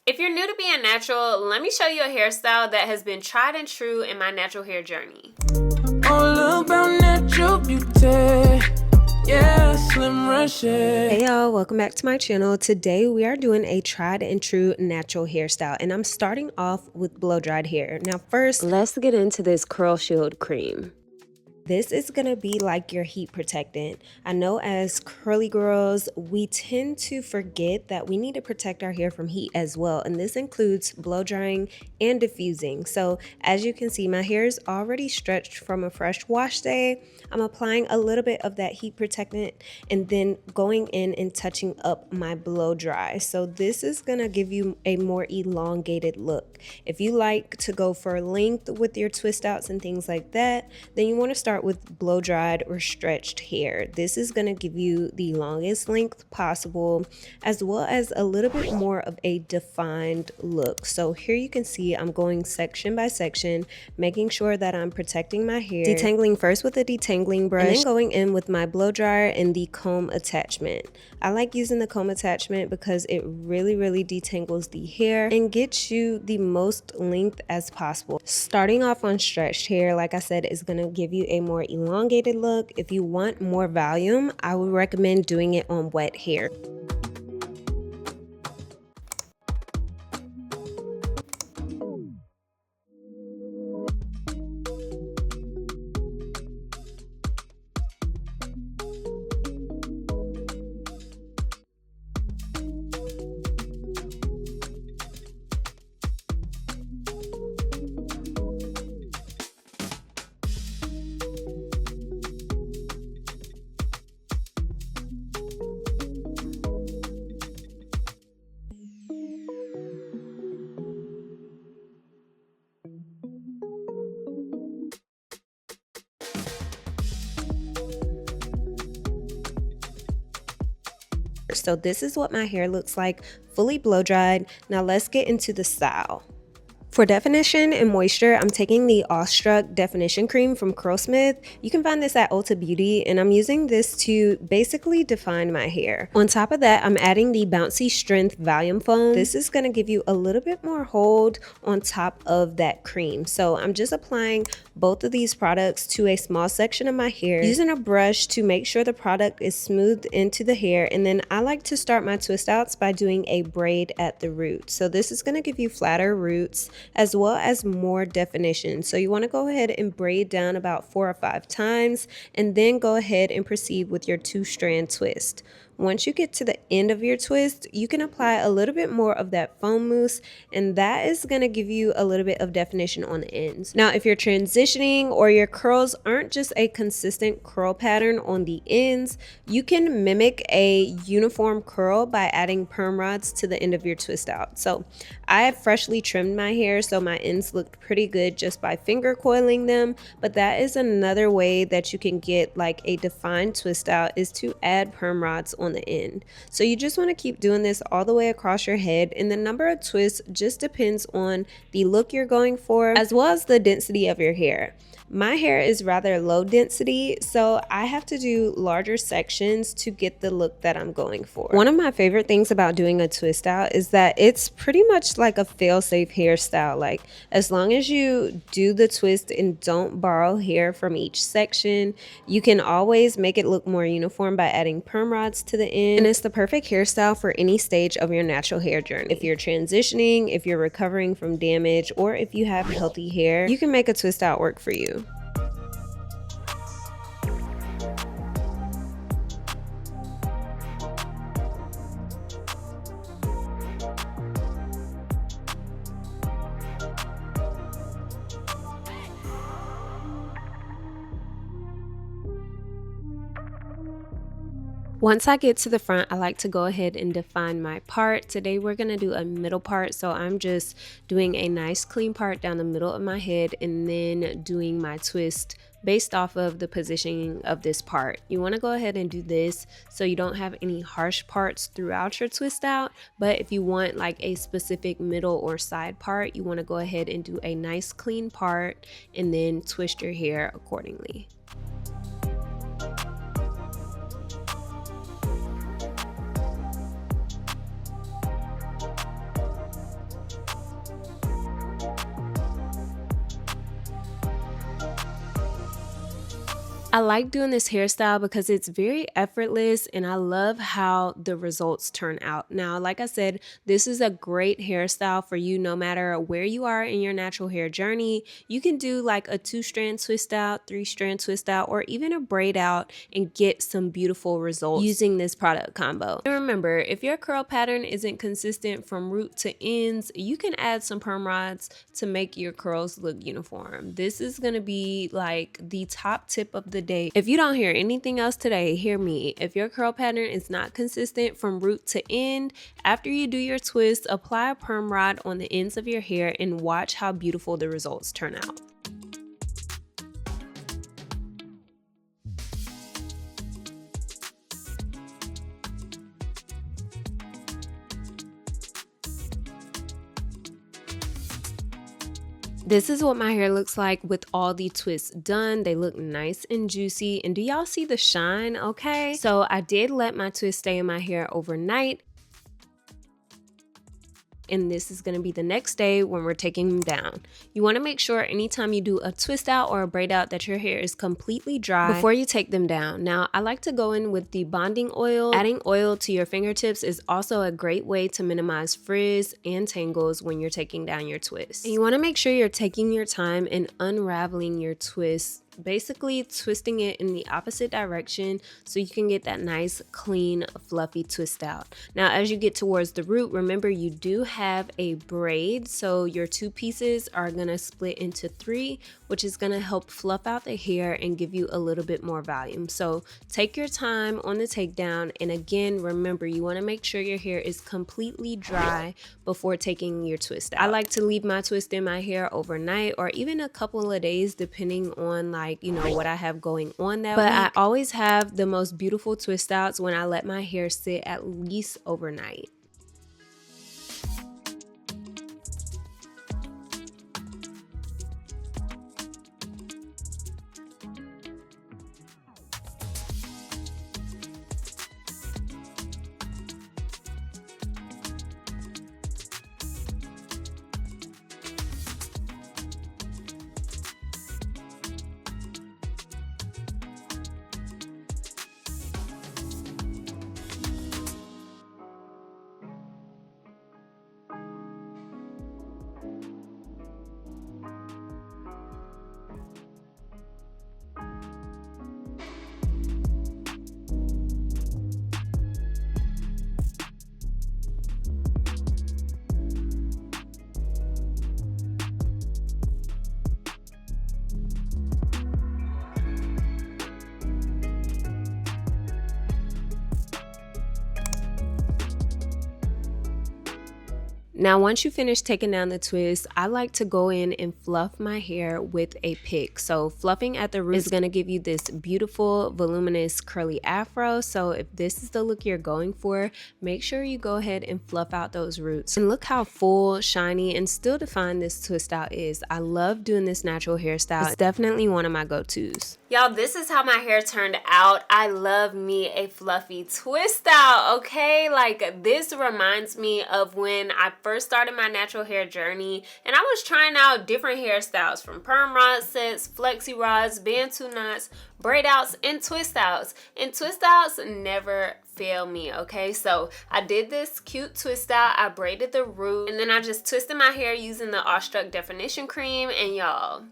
If you're new to being natural, let me show you a hairstyle that has been tried and true in my natural hair journey. All about natural beauty. Yeah, Slim Reshae. Hey y'all, welcome back to my channel. Today we are doing a tried and true natural hairstyle, and I'm starting off with blow dried hair. Now first, let's get into this curl shield cream. This is going to be like your heat protectant. I know as curly girls, we tend to forget that we need to protect our hair from heat as well. And this includes blow drying and diffusing. So as you can see, my hair is already stretched from a fresh wash day. I'm applying a little bit of that heat protectant and then going in and touching up my blow dry. So this is going to give you a more elongated look. If you like to go for length with your twist outs and things like that, then you want to start with blow dried or stretched hair. This is going to give you the longest length possible, as well as a little bit more of a defined look. So here you can see I'm going section by section, making sure that I'm protecting my hair, detangling first with a detangling brush, and then going in with my blow dryer and the comb attachment. I like using the comb attachment because it really detangles the hair and gets you the most length as possible. Starting off on stretched hair, like I said, is going to give you a more elongated look. If you want more volume, I would recommend doing it on wet hair. So this is what my hair looks like, fully blow dried. Now let's get into the style. For definition and moisture, I'm taking the Awestruck definition cream from Curlsmith. You can find this at Ulta Beauty, and I'm using this to basically define my hair. On top of that, I'm adding the Bouncy Strength Volume Foam. This is going to give you a little bit more hold on top of that cream. So I'm just applying both of these products to a small section of my hair, using a brush to make sure the product is smoothed into the hair. And then I like to start my twist outs by doing a braid at the root. So this is going to give you flatter roots as well as more definition. So you want to go ahead and braid down about 4 or 5 times and then go ahead and proceed with your 2-strand twist. Once you get to the end of your twist, you can apply a little bit more of that foam mousse, and that is going to give you a little bit of definition on the ends. Now, if you're transitioning or your curls aren't just a consistent curl pattern on the ends, you can mimic a uniform curl by adding perm rods to the end of your twist out. So I have freshly trimmed my hair, so my ends looked pretty good just by finger coiling them, but that is another way that you can get like a defined twist out, is to add perm rods on the end. So you just want to keep doing this all the way across your head, and the number of twists just depends on the look you're going for as well as the density of your hair. My hair is rather low density, so I have to do larger sections to get the look that I'm going for. One of my favorite things about doing a twist out is that it's pretty much like a fail-safe hairstyle. Like, as long as you do the twist and don't borrow hair from each section, you can always make it look more uniform by adding perm rods to the end. And it's the perfect hairstyle for any stage of your natural hair journey. If you're transitioning, if you're recovering from damage, or if you have healthy hair, you can make a twist out work for you. Once I get to the front, I like to go ahead and define my part. Today we're going to do a middle part, so I'm just doing a nice clean part down the middle of my head and then doing my twist based off of the positioning of this part. You want to go ahead and do this so you don't have any harsh parts throughout your twist out, but if you want like a specific middle or side part, you want to go ahead and do a nice clean part and then twist your hair accordingly. I like doing this hairstyle because it's very effortless and I love how the results turn out. Now, like I said, this is a great hairstyle for you no matter where you are in your natural hair journey. You can do like a 2-strand twist out, 3-strand twist out, or even a braid out and get some beautiful results using this product combo. And remember, if your curl pattern isn't consistent from root to ends, you can add some perm rods to make your curls look uniform. This is going to be like the top tip of the day. If you don't hear anything else today, hear me. If your curl pattern is not consistent from root to end, after you do your twist, apply a perm rod on the ends of your hair and watch how beautiful the results turn out. This is what my hair looks like with all the twists done. They look nice and juicy. And do y'all see the shine? Okay. So I did let my twist stay in my hair overnight. And this is going to be the next day when we're taking them down. You want to make sure anytime you do a twist out or a braid out that your hair is completely dry before you take them down. Now, I like to go in with the bonding oil. Adding oil to your fingertips is also a great way to minimize frizz and tangles when you're taking down your twist. And you want to make sure you're taking your time and unraveling your twist, basically twisting it in the opposite direction so you can get that nice, clean, fluffy twist out. Now, as you get towards the root, remember you do have a braid, so your 2 pieces are gonna split into 3, which is gonna help fluff out the hair and give you a little bit more volume. So take your time on the takedown, and again, remember you wanna make sure your hair is completely dry before taking your twist out. I like to leave my twist in my hair overnight or even a couple of days depending on what I have going on that week. But I always have the most beautiful twist outs when I let my hair sit at least overnight. Now, once you finish taking down the twist, I like to go in and fluff my hair with a pick. So fluffing at the root is going to give you this beautiful, voluminous, curly afro. So if this is the look you're going for, make sure you go ahead and fluff out those roots. And look how full, shiny, and still defined this twist out is. I love doing this natural hairstyle. It's definitely one of my go-tos. Y'all, this is how my hair turned out. I love me a fluffy twist out, okay? Like, this reminds me of when I first started my natural hair journey and I was trying out different hairstyles from perm rod sets, flexi rods, bantu knots, braid outs, and twist outs. And twist outs never fail me, okay? So I did this cute twist out. I braided the root and then I just twisted my hair using the Awestruck definition cream, and y'all,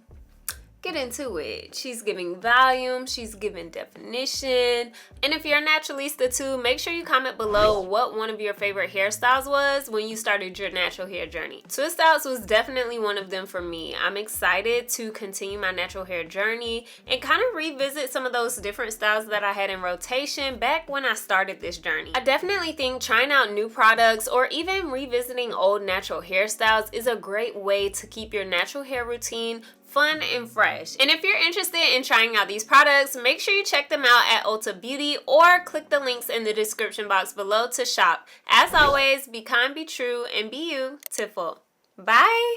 get into it. She's giving volume, she's giving definition. And if you're a naturalista too, make sure you comment below what one of your favorite hairstyles was when you started your natural hair journey. Twist outs was definitely one of them for me. I'm excited to continue my natural hair journey and kind of revisit some of those different styles that I had in rotation back when I started this journey. I definitely think trying out new products or even revisiting old natural hairstyles is a great way to keep your natural hair routine fun and fresh. And if you're interested in trying out these products, make sure you check them out at Ulta Beauty or click the links in the description box below to shop. As always, be kind, be true, and be you, Tiffle. Bye!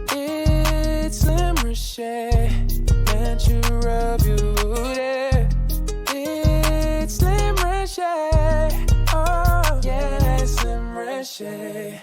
It's Reshae, natural beauty. It's Reshae, oh yeah, it's Reshae.